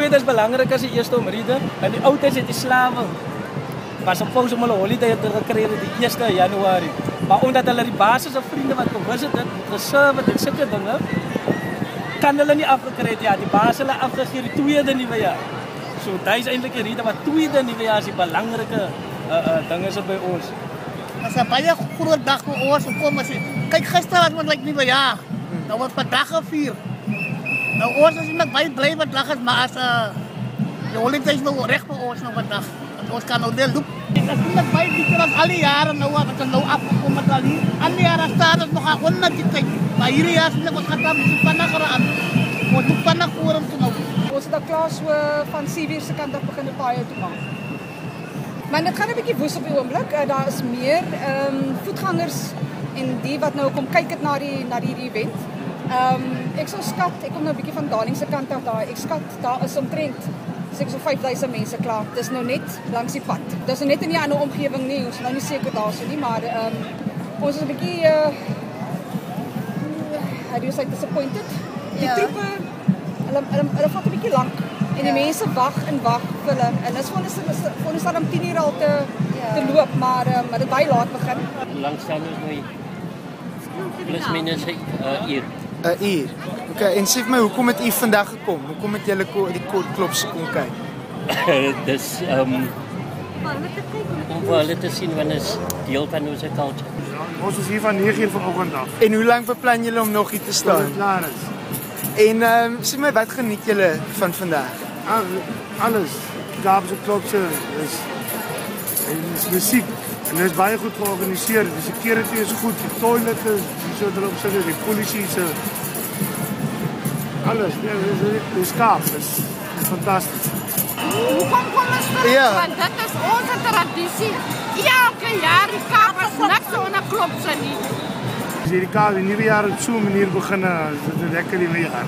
tweede is belangrik as die eerste omrede. En die ou tyd het die slawe was op pause om hulle holiday te gekry het die 1 Januarie. Maar omdat hulle die basis of vriende wat gevisit het, geserve het en sulke dinge, kan hulle nie afgekry het. Ja, die basis hulle afgegee die tweede nuwe jaar. So dit is eintlik die rede wat tweede nuwe jaar is die belangrike dinge is by ons. As 'n baie groot dag vir ons kom as kyk gister was ons like nuwe jaar. Nou word vandag gevier. Nou ons is net baie bly wat lag is, maar as die holidays nou reg vir ons nou vandag. Ons kan nou deel loop. Dit is net baie dikker as al die jare nou wat ons nou afgekom het al hier. Al die jare staan ons nog onder die tyd. Maar hierdie jaar is net ons gaan dan vandag aan. Ons moet vandag oor om te nou. Ons het al klaar so van Sevier se kant af begin 'n paaie toe maak. Maar dit gaan 'n bietjie woes op die oomblik. Daar is meer voetgangers en die wat nou kom kyk het na die event. Ek sou skat, ek kom nou 'n bietjie van Darling se kant af daar. Ek skat daar is omtrent seker so 5000 mense klaar. Dis nou net langs die pad. Dis nou net in die ander omgewing nie. Ons is nou nie seker daarso nie, maar ons is 'n bietjie how do you say disappointed. Die troepe hulle vat 'n bietjie lank en die mense wag vir hulle. En dis vir ons dan om 10:00 al te loop, maar dit baie laat begin. Langstaan is nou plus minus 'n uur. 'n uur. Okay, en sê vir my, hoekom het u vandag gekom? Hoekom het julle die klopse kom kyk? Dis om vir hulle te sien wanneer is deel van ons culture. Ons is hier van 9:00 vanoggend af. En hoe lank beplan julle om nog hier te staan? Tot klaar is. En sê my, wat geniet julle van vandag? Alles. Kaapse klopse is musiek. En dit is baie goed georganiseer. Die security is goed, die toilette so erop sit, die polisie se alles. Dit is Kaap, dit is fantasties. Hoekom kom ons terug? Ja. Want dit is onze tradisie. Elke jaar die Kaap is niks sonder klopse nie. As hierdie Kaap die nuwe jaar op so 'n manier begin, is dit 'n lekker nuwe jaar.